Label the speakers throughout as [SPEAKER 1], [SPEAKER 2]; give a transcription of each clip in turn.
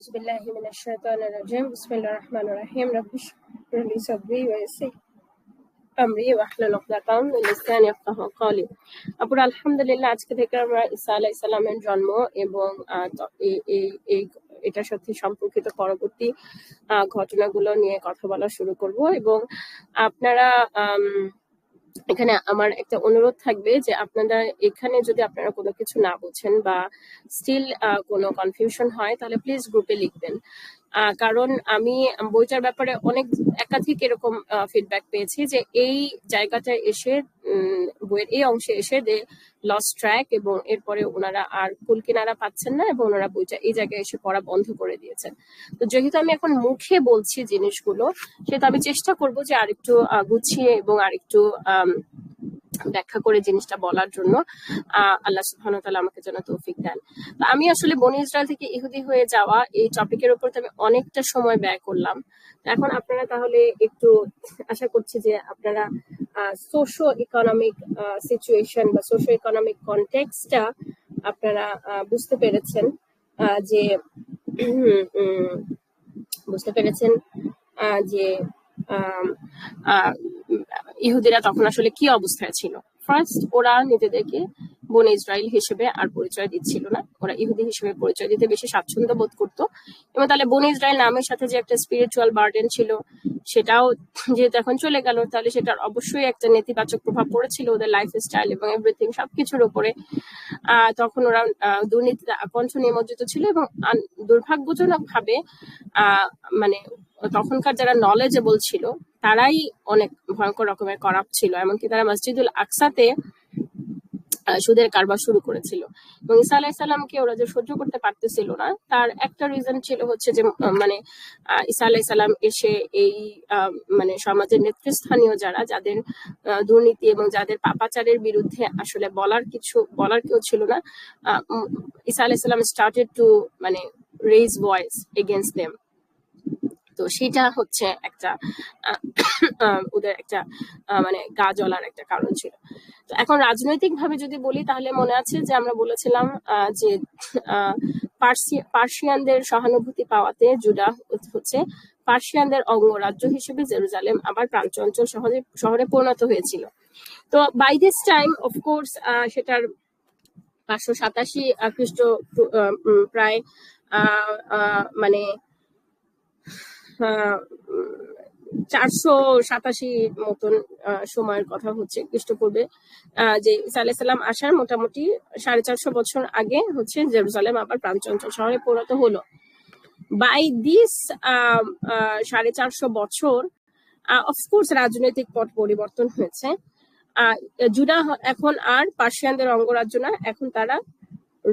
[SPEAKER 1] أعوذ بالله من الشيطان الرجيم بسم الله الرحمن الرحيم رب اشرح لي صدري ويسر أمري واحلل عقدة من لساني يفقهوا قولي। আপুরা আলহামদুলিল্লাহ, আজকে থেকে আমরা ঈসা আলাইহিস সালামের জন্ম এবং এটার সাথে সম্পর্কিত পরবর্তী ঘটনাগুলো নিয়ে কথা বলা শুরু করব। এবং আপনারা এখানে আমার একটা অনুরোধ থাকবে যে আপনারা এখানে যদি আপনারা কোনো কিছু না বুঝেন বা স্টিল কোনো কনফিউশন হয় তাহলে প্লিজ গ্রুপে লিখবেন। কারণ আমি বইটার ব্যাপারে একাধিক এরকম ফিডব্যাক পেয়েছি যে এই জায়গাটায় এসে বইয়ের এই অংশে এসে দে লস্ট ট্র্যাক এবং এরপরে ওনারা আর কুল কিনারা পাচ্ছেন না এবং ওনারা বইটা এই জায়গায় এসে পড়া বন্ধ করে দিয়েছেন। তো যেহেতু আমি এখন মুখে বলছি জিনিসগুলো, সেটা আমি চেষ্টা করব যে আরেকটু গুছিয়ে এবং আরেকটু ব্যাখ্যা করে জিনিসটা বলার জন্য। আল্লাহ সুবহানাহু ওয়া তাআলা আমাকে যেন তৌফিক দেন। তো আমি আসলে বনি ইসরায়েল থেকে ইহুদি হয়ে যাওয়া এই টপিকের উপর আমি অনেকটা সময় ব্যয় করলাম। এখন আপনারা তাহলে একটু আশা করছি যে আপনারা সোশো ইকোনমিক সিচুয়েশন বা সোশো ইকোনমিক কনটেক্সটটা আপনারা বুঝতে পেরেছেন, যে যে ইহুদিরা তখন আসলে কি অবস্থায় ছিল। ফার্স্ট ওরা নিজেদেরকে বনে ইসরায়েল হিসেবে আর পরিচয় দিচ্ছিল না, ওরা ইহুদি হিসেবে পরিচয় দিতে বেশি স্বাচ্ছন্দ্য বোধ করতো। এবং তাহলে বনে ইসরায়েল নামের সাথে যে একটা স্পিরিচুয়াল বার্ডেন ছিল সেটাও যেহেতু এখন চলে গেল, তাহলে সেটার অবশ্যই একটা নেতিবাচক প্রভাব পড়েছিল ওদের লাইফ স্টাইল এবং এভরিথিং সবকিছুর উপরে। তখন ওরা দুর্নীতিতে আকণ্ঠ নিমজ্জিত ছিল এবং দুর্ভাগ্যজনক ভাবে মানে তখনকার যারা নলেজেবল ছিল তারাই অনেক ভয়ঙ্কর রকমের করাপ্ট ছিল। এমনকি তারা মসজিদুল আকসাতে সুদের কারবার শুরু করেছিল। এবং ঈসা আলাইহিস সালামকে ওরা যে সহ্য করতে পারতেছিল না, তার একটা রিজন ছিল হচ্ছে যে মানে ঈসা আলাইহিস সালাম এসে এই মানে সমাজের নেতৃস্থানীয় যাদের দুর্নীতি এবং যাদের পাপাচারের বিরুদ্ধে আসলে বলার কেউ ছিল না, ঈসা আলাইহিস সালাম স্টার্টেড টু মানে রেইজ ভয়েস এগেইনস্ট দেম। তো সেটা হচ্ছে একটা ওদের একটা মানে গা জ্বলার একটা কারণ ছিল। তো এখন রাজনৈতিক ভাবে যদি বলি তাহলে মনে আছে যে আমরা বলেছিলাম যে পার্সিয়ানদের সহানুভূতি পাওয়াতে জুডা হচ্ছে পার্সিয়ানদের অঙ্গরাজ্য হিসেবে জেরুজালেম আবার প্রান্তরাঞ্চল শহরে পরিণত হয়েছিল। তো বাই দিস টাইম অফকোর্স সেটার 587 খ্রিস্ট প্রায় মানে 487 মতন সময়ের কথা হচ্ছে খ্রিস্টপূর্বে, যে ঈসা আলাইহিস সালাম আসার মোটামুটি 450 বছর আগে হচ্ছে জেরুজালেম আবার প্রান্তরাঞ্চল শহরে পরিণত হলো। বাই দিস 450 বছর অফকোর্স রাজনৈতিক পট পরিবর্তন হয়েছে। জুডা এখন আর পার্সিয়ানদের অঙ্গরাজ্য না, এখন তারা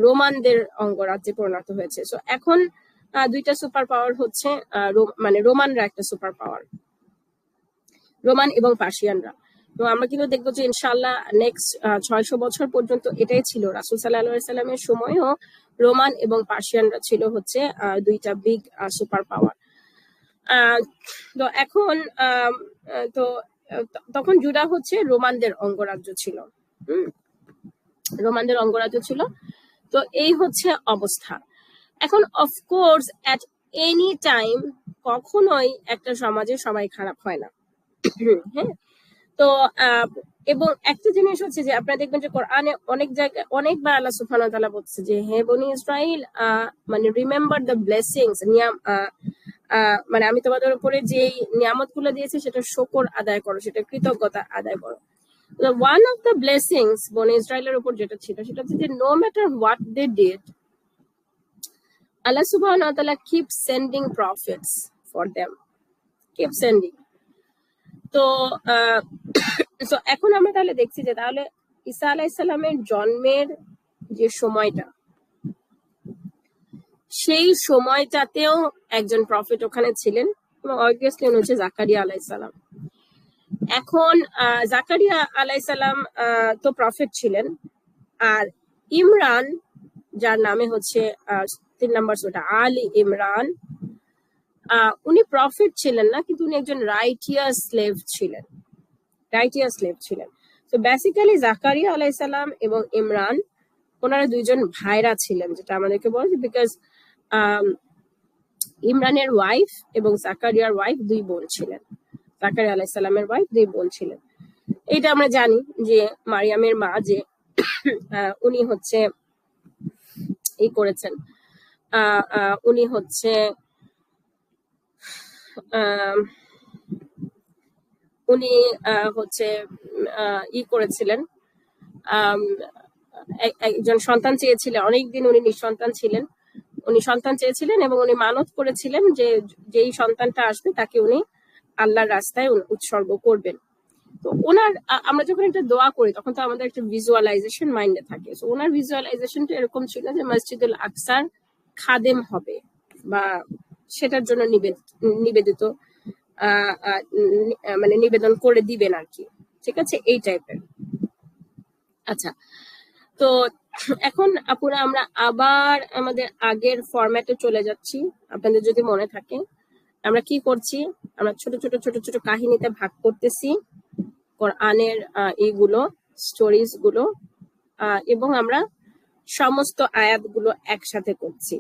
[SPEAKER 1] রোমানদের অঙ্গরাজ্যে পরিণত হয়েছে। সো এখন দুইটা সুপার পাওয়ার হচ্ছে মানে রোমানরা একটা সুপার পাওয়ার, রোমান এবং পার্সিয়ানরা। তো আমরা কিন্তু দেখবো যে ইনশাআল্লাহ নেক্সট 600 বছর পর্যন্ত এটাই ছিল। রাসূল সাল্লাল্লাহু আলাইহি সাল্লামের সময়ও রোমান এবং পার্সিয়ানরা ছিল হচ্ছে দুইটা বিগ সুপার পাওয়ার। তো এখন তো তখন জুডা হচ্ছে রোমানদের অঙ্গরাজ্য ছিল, রোমানদের অঙ্গরাজ্য ছিল। তো এই হচ্ছে অবস্থা। এখন অফকোর্স এট এনি টাইম কখনোই একটা সমাজে সবাই খারাপ হয় না, হ্যাঁ। তো এবং একটা জিনিস হচ্ছে যে আপনারা দেখবেন যে কোরআনে অনেক জায়গায় অনেকবার আল্লাহ সুবহানাহু ওয়া তাআলা বলছে যে হে বনি ইসরাইল মানে রিমেম্বার দ্য ব্লেসিংস, মানে আমি তোমাদের উপরে যে নিয়ামত গুলো দিয়েছি সেটা শুকর আদায় করো, সেটা কৃতজ্ঞতা আদায় করো। ওয়ান অফ দ্য ব্লেসিংস বনি ইসরাইলের উপর যেটা ছিল সেটা হচ্ছে যে no matter what they did, Allah subhanahu wa ta'ala keeps sending prophets for them, keep sending. তো এখন আমরা তাহলে দেখছি যে তাহলে ঈসা আলাইহিস সালামের জন্মের যে সময়টা, সেই সময়টাতেও একজন প্রফেট ওখানে ছিলেন এবং অবভিয়াসলি উনি হচ্ছে জাকারিয়া আলাইহিস সালাম। এখন জাকারিয়া আলাইহিস সালাম তো প্রফেট ছিলেন, আর ইমরান যার নামে হচ্ছে 3 নম্বর সূরা আলী ইমরান, উনি প্রফেট ছিলেন না, কিন্তু উনি একজন রাইটিয়াস স্লেভ ছিলেন। তো বেসিক্যালি জাকারিয়া আলাইহিস সালাম এবং ইমরান ওনারা দুইজন ভাইরা ছিলেন, যেটা আমাদেরকে বলে, বিকজ ইমরানের ওয়াইফ এবং জাকারিয়ার ওয়াইফ দুই বোন ছিলেন। জাকারিয়া আলাইহিস সালামের ওয়াইফ দুই বোন ছিলেন। এইটা আমরা জানি যে মারিয়ামের মা যে উনি হচ্ছে এই করেছেন, উনি হচ্ছে উনি হচ্ছে ই করেছিলেন, একজন সন্তান চেয়েছিলেন, অনেকদিন উনি নিঃসন্তান ছিলেন, উনি সন্তান চেয়েছিলেন এবং উনি মানত করেছিলেন যে যেই সন্তানটা আসবে তাকে উনি আল্লাহর রাস্তায় উৎসর্গ করবেন। তো ওনার আমরা যখন একটা দোয়া করি তখন তো আমাদের একটা ভিজুয়ালাইজেশন মাইন্ডে থাকে। তো ওনার ভিজুয়ালাইজেশনটা এরকম ছিল যে মসজিদুল আকসার খাদেম হবে বা সেটার জন্য নিবেদিত মানে নিবেদন করে দিবেন আর কি, ঠিক আছে, এই টাইপের। আচ্ছা, তো এখন আপুরা আমরা আবার আমাদের আগের ফরম্যাটে চলে যাচ্ছি। আপনাদের যদি মনে থাকে আমরা কি করছি, আমরা ছোট ছোট ছোট ছোট কাহিনীতে ভাগ করতেছি কোরআনের এইগুলো স্টোরিজ গুলো, এবং আমরা সমস্ত আয়াতগুলো একসাথে করছি।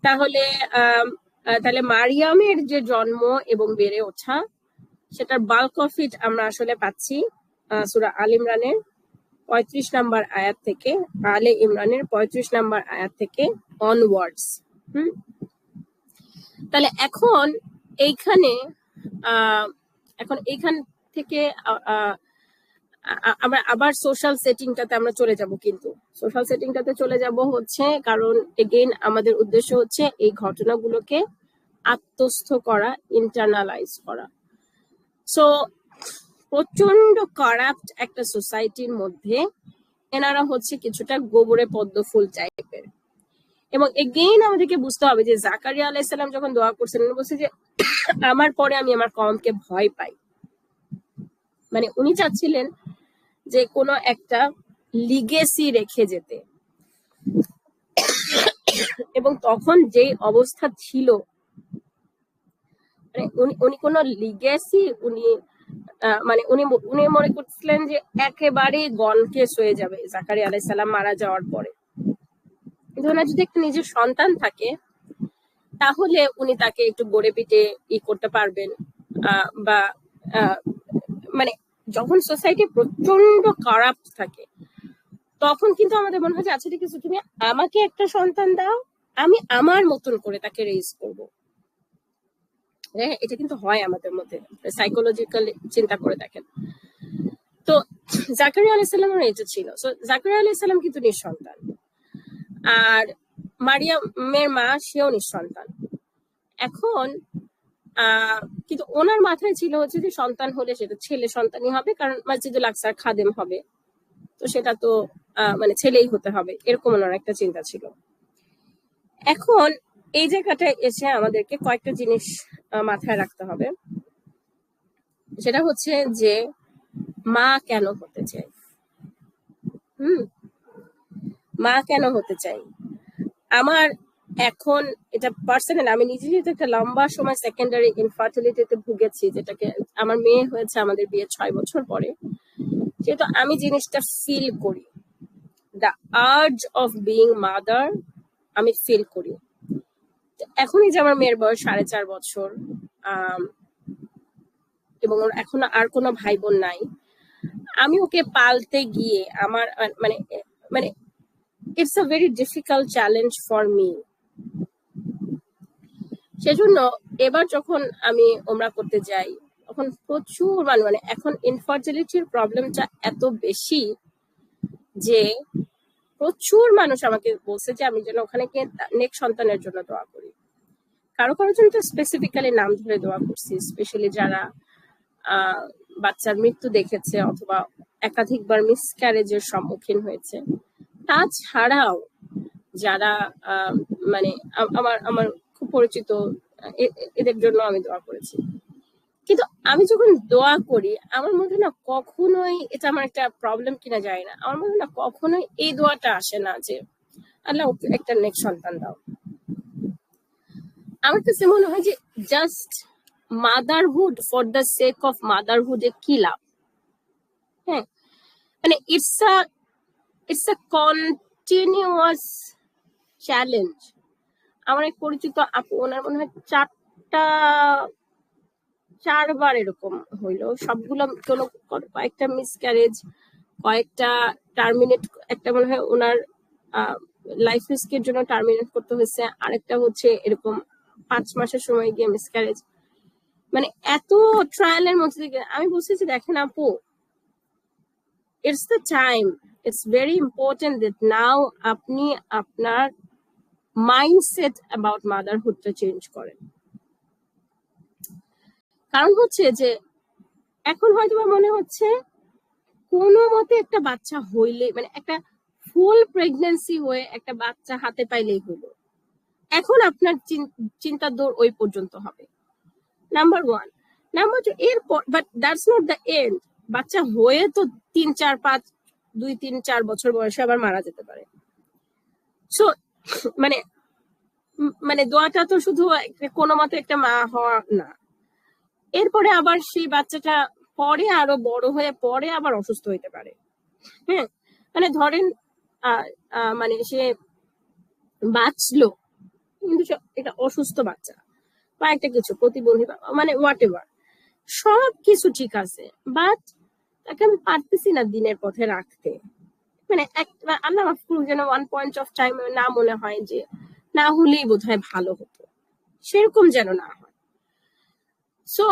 [SPEAKER 1] তাহলে তাহলে মারিয়ামের যে জন্ম এবং বেড়ে ওঠা সেটার বাল্ক অফ ইট আমরা আসলে পাচ্ছি সূরা আল ইমরানের 35 নম্বর আয়াত থেকে, আলে ইমরানের 35 নম্বর আয়াত থেকে অনওয়ার্ডস। তাহলে এখন এইখান থেকে আমরা আবার সোশ্যাল সেটিংটাতে আমরা চলে যাব, কিন্তু সোশ্যাল সেটিংটাতে চলে যাব হচ্ছে কারণ এগেইন আমাদের উদ্দেশ্য হচ্ছে এই ঘটনাগুলোকে আত্মস্থ করা, ইন্টারনালাইজ করা। সো প্রচন্ড কারাপ্ট একটা সোসাইটির মধ্যে এনারা হচ্ছে কিছুটা গোবরে পদ্ম ফুল টাইপের। এবং এগেইন আমাদেরকে বুঝতে হবে যে জাকারিয়া আলাইহিস সালাম যখন দোয়া করছেন উনি বলছে যে আমার পরে আমি আমার কওমকে ভয় পাই, মানে উনি চাচ্ছিলেন যে কোনো একটা লিগেসি রেখে যেতে। এবং তখন যে অবস্থা ছিল, মানে উনি কোনো লিগেসি মানে উনি মনে করছিলেন যে একেবারে গনকেস হয়ে যাবে জাকারিয়া আলাইহিস সালাম মারা যাওয়ার পরে। কিন্তু ওনার যদি একটা নিজের সন্তান থাকে তাহলে উনি তাকে একটু গড়ে পিটে করতে পারবেন, বা মানে যখন সোসাইটি প্রচন্ড খারাপ থাকে তখন কিন্তু আমাদের মনে হয় যে আচ্ছা ঠিক আছে তুমি আমাকে একটা সন্তান দাও, আমি আমার মতন করে তাকে রেইজ করব। হ্যাঁ, এটা কিন্তু হয় আমাদের মধ্যে, সাইকোলজিক্যাল চিন্তা করে দেখেন। তো জাকারিয়া আলাইহিস সালামের এটা ছিল। সো জাকারিয়া আলাইহিস সালাম কিন্তু নিঃসন্তান, আর মারিয়ামের মা সেও নিঃসন্তান। এখন কিন্তু ওনার মাথায় ছিল হচ্ছে যে সন্তান হলে সেটা ছেলে সন্তানই হবে, কারণ মসজিদুল আকসার খাদেম হবে, তো সেটা তো মানে ছেলেই হতে হবে, এরকম ওনার একটা চিন্তা ছিল। এখন এই জায়গাটায় এসে আমাদেরকে কয়েকটা জিনিস মাথায় রাখতে হবে। সেটা হচ্ছে যে মা কেন হতে চাই, মা কেন হতে চাই। আমার এখন এটা পার্সোনাল, আমি নিজে যেহেতু একটা লম্বা সময় সেকেন্ডারি ইনফার্টিলিটিতে ভুগেছি, যেটাকে আমার মেয়ে হয়েছে আমাদের বিয়ে 6 বছর পরে, যেহেতু আমি জিনিসটা ফিল করি, the urge of being mother আমি ফিল করি। এখনই যে আমার মেয়ের বয়স 4.5 বছর, এবং ওর এখন আর কোনো ভাই বোন নাই, আমি ওকে পালতে গিয়ে আমার মানে মানে it's a very difficult challenge for me. সেজন্য এবার যখন আমি ওমরা করতে যাই তখন প্রচুর মানে এখন ইনফার্টিলিটির প্রবলেমটা এত বেশি যে প্রচুর মানুষ আমাকে বলছে যে আমি যেন ওখানে গিয়ে নেক্সট সন্তানের জন্য দোয়া করি। কারো জন্য তো স্পেসিফিক্যালি নাম ধরে দোয়া করছি, স্পেশালি যারা বাচ্চার মৃত্যু দেখেছে অথবা একাধিকবার মিসক্যারেজের সম্মুখীন হয়েছে। তাছাড়াও যারা মানে আমার খুব পরিচিত, এদের জন্য আমি দোয়া করেছি। কিন্তু আমি যখন দোয়া করি আমার মধ্যে না কখনোই, এটা আমার একটা প্রবলেম কিনা যায় না, আমার মধ্যে না কখনোই এই দোয়াটা আসে না যে আল্লাহ ওকে একটা নেক্সট সন্তান দাও। আমার কাছে মনে হয় যে just motherhood for the sake of motherhood এ কি লাভ। হ্যাঁ, মানে ইটস আ কন্টিনিউয়াস চ্যালেঞ্জ। আমার এক পরিচিত আপু, ওনার মনে হয় 4বার এরকম হইলো, সবগুলো কোনো কয়েকটা মিসক্যারেজ, কয়েকটা টার্মিনেট, একটা মনে হয় ওনার লাইফ রিস্কের জন্য টার্মিনেট করতে হয়েছে, আরেকটা হচ্ছে এরকম 5 মাসের সময় গিয়ে মিসক্যারেজ। মানে এত ট্রায়ালের মধ্যে থেকে আমি বলছি যে দেখেন আপু, it's the time, it's very important that নাও আপনি আপনার মাইন্ডসেট অ্যাবাউট মাদারহুডটা চেঞ্জ করেন। কারণ হচ্ছে যে এখন হয়তো মনে হচ্ছে কোনো মতে একটা বাচ্চা হইলে, মানে একটা ফুল প্রেগন্যান্সি হয়ে একটা বাচ্চা হাতে পাইলেই হলো। এখন আপনার চিন্তার দৌড় ওই পর্যন্ত হবে, নাম্বার 1। নাম্বার 2, এরপর but that's not the end. বাচ্চা হয়ে তো 2-3-4 বছর বয়সে আবার মারা যেতে পারে। সো মানে মানে দোয়াটা তো শুধু কোনো মতে একটা মা হওয়া না, এরপরে আবার সেই বাচ্চাটা পরে আরো বড় হয়ে পরে আবার অসুস্থ হইতে পারে। হ্যাঁ, মানে ধরেন মানে সে বাঁচলো কিন্তু এটা অসুস্থ বাচ্চা বা একটা কিছু প্রতিবন্ধী, মানে হোয়াট এভার, সব কিছু ঠিক আছে, বাট তাকে আমি পারতেছি না দিনের পথে রাখতে। মানে আল্লাহ মাফ করুক, যেন ওয়ান পয়েন্ট অফ টাইম না মনে হয় যে না হলেই বোধহয় ভালো হতো, সেরকম যেন না হয়। So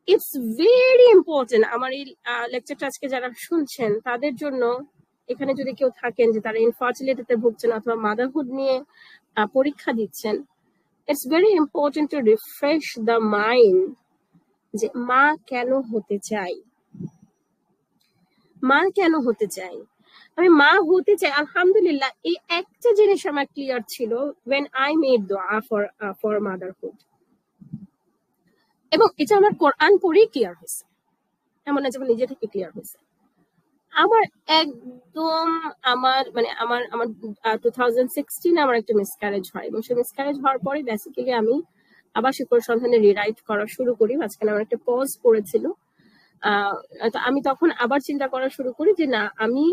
[SPEAKER 1] it's very important. আমার এই লেকচারটা আজকে যারা শুনছেন তাদের জন্য, এখানে যদি কেউ থাকেন যে তারা ইনফার্টিলিটিতে ভুগছেন অথবা মাদারহুড নিয়ে পরীক্ষা দিচ্ছেন, it's very important to refresh the mind যে মা কেন হতে চাই, মা কেন হতে চাই, আমি মা হতে চাই। আলহামদুলিল্লাহ, এই একটা জিনিস আমার ক্লিয়ার ছিল when I made dua for motherhood, এবং এটা আমার কোরআন পড়েই ক্লিয়ার হয়েছে, এমন না যেমন নিজে থেকে ক্লিয়ার হয়েছে। আমার একদম আমার মানে আমার আমার 2016 আমার একটা মিসক্যারেজ হয়, এবং সেই মিসক্যারেজ হওয়ার পরে বেসিক্যালি আমি আবার শিকড় সন্ধানে রিরাইট করা শুরু করি। মাঝখানে আমার একটা পজ পড়েছিল। তো আমি তখন আবার চিন্তা করা শুরু করি যে না, আমি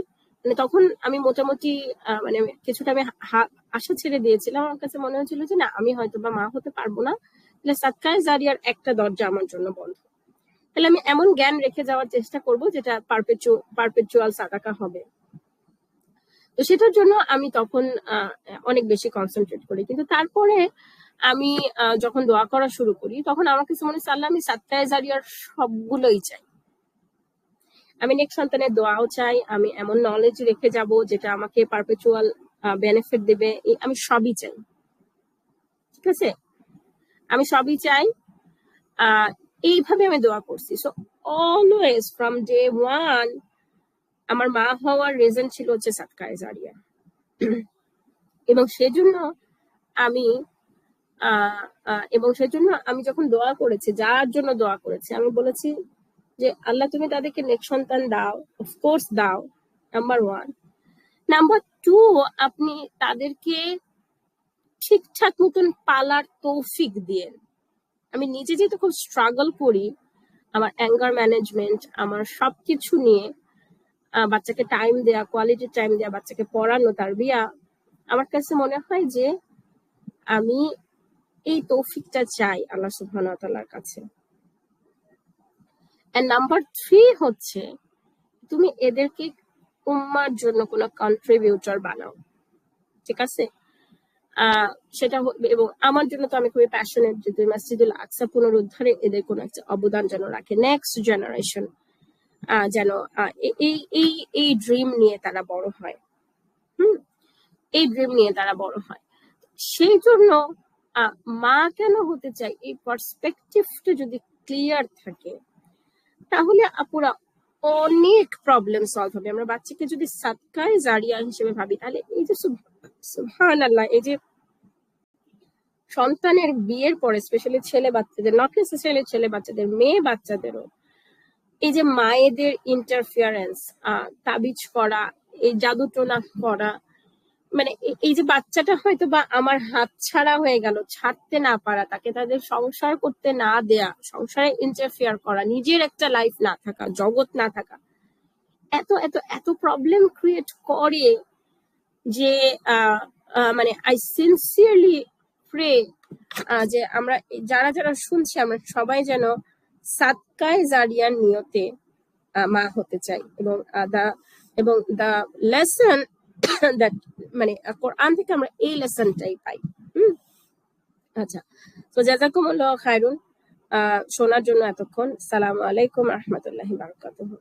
[SPEAKER 1] মানে তখন আমি মোটামুটি মানে কিছুটা আমি আশা ছেড়ে দিয়েছিলাম। আমার কাছে মনে হচ্ছিল যে না, আমি হয়তো বা মা হতে পারবো না, তাহলে সাদকায়ে জারিয়ার একটা দরজা আমার জন্য বন্ধ। তাহলে আমি এমন জ্ঞান রেখে যাওয়ার চেষ্টা করব যেটা পারপেচুয়াল সাদাকা হবে। তো সেটার জন্য আমি তখন অনেক বেশি কনসেন্ট্রেট করি। কিন্তু তারপরে আমি যখন দোয়া করা শুরু করি, তখন আমার কাছে মনে হচ্ছে আল্লাহ, আমি সাদকায়ে জারিয়ার সবগুলোই চাই। আমি নেক্সট সন্তানের দোয়াও চাই, আমি এমন নলেজ রেখে যাব যেটা আমাকে পারপেচুয়াল বেনিফিট দেবে, আমি সবই চাই। ঠিক আছে, আমি সবই চাই। এইভাবে আমি দোয়া করছি। So always from day one আমার মা হওয়ার রিজন ছিল হচ্ছে সাদকায়ে জারিয়া। এবং সেজন্য আমি আমি যখন দোয়া করেছি, যার জন্য দোয়া করেছি, আমি বলেছি যে আল্লাহ, তুমি তাদেরকে নেক্সট সন্তান দাও, অফকোর্স দাও, নাম্বার 1। নাম্বার 2, আপনি তাদেরকে ঠিকঠাক মতন পালার তৌফিক দিয়ে। আমি নিজে যেহেতু খুব স্ট্রাগল করি আমার অ্যাঙ্গার ম্যানেজমেন্ট, আমার সবকিছু নিয়ে, বাচ্চাকে টাইম দেয়া, কোয়ালিটি টাইম দেয়া, বাচ্চাকে পড়ানো, তারবিয়া, আমার কাছে মনে হয় যে আমি এই তৌফিকটা চাই আল্লাহ সুবহানাহু ওয়া তাআলার কাছে। এন্ড নাম্বার 3 হচ্ছে তুমি এদেরকে উম্মার জন্য কোনো কন্ট্রিবিউটর বানাও। ঠিক আছে, সেটা এবং আমার জন্য তো আমি খুবই প্যাশনেট যে মসজিদুল আকসা পুনরুদ্ধারে এদের কোনো একটা অবদান যেন রাখে, নেক্সট জেনারেশন যেন এই ড্রিম নিয়ে তারা বড় হয়। এই ড্রিম নিয়ে তারা বড় হয়। সেই জন্য মা কেন হতে চাই এই পার্সপেক্টিভটা যদি ক্লিয়ার থাকে, তাহলে আপুরা অনেক প্রবলেম সলভ হবে। আমরা বাচ্চাকে যদি সাদকায়ে জারিয়া হিসেবে ভাবি, তাহলে এই যে সুবহানাল্লাহ, এই যে সন্তানের বিয়ের পরে স্পেশালি ছেলে বাচ্চাদের, নট নেসেসারিলি ছেলে বাচ্চাদের, মেয়ে বাচ্চাদেরও এই যে মায়েদের ইন্টারফিয়ারেন্স, তাবিজ করা, এই জাদু টোনা করা, মানে এই যে বাচ্চাটা হয়তো বা আমার হাত ছাড়া হয়ে গেল, ছাড়তে না পারা, তাকে তাদের সংসার করতে না দেয়া, সংসারে ইন্টারফিয়ার করা, নিজের একটা লাইফ না থাকা, জগৎ না থাকা, এত এত এত প্রবলেম ক্রিয়েট করে যে মানে আই সিনসিয়ারলি প্রে যে আমরা যারা যারা শুনছি আমরা সবাই যেন সাদকায়ে জারিয়ার নিয়তে মা হতে চাই, এবং দা লেসন দ্যাট মানে কোরআন থেকে আমরা এই লেসনটাই পাই। আচ্ছা, তো জাযাকুমুল্লাহু খায়রুন শোনার জন্য এতক্ষণ। আসসালামু আলাইকুম ওয়া রাহমাতুল্লাহি ওয়া বারাকাতুহু।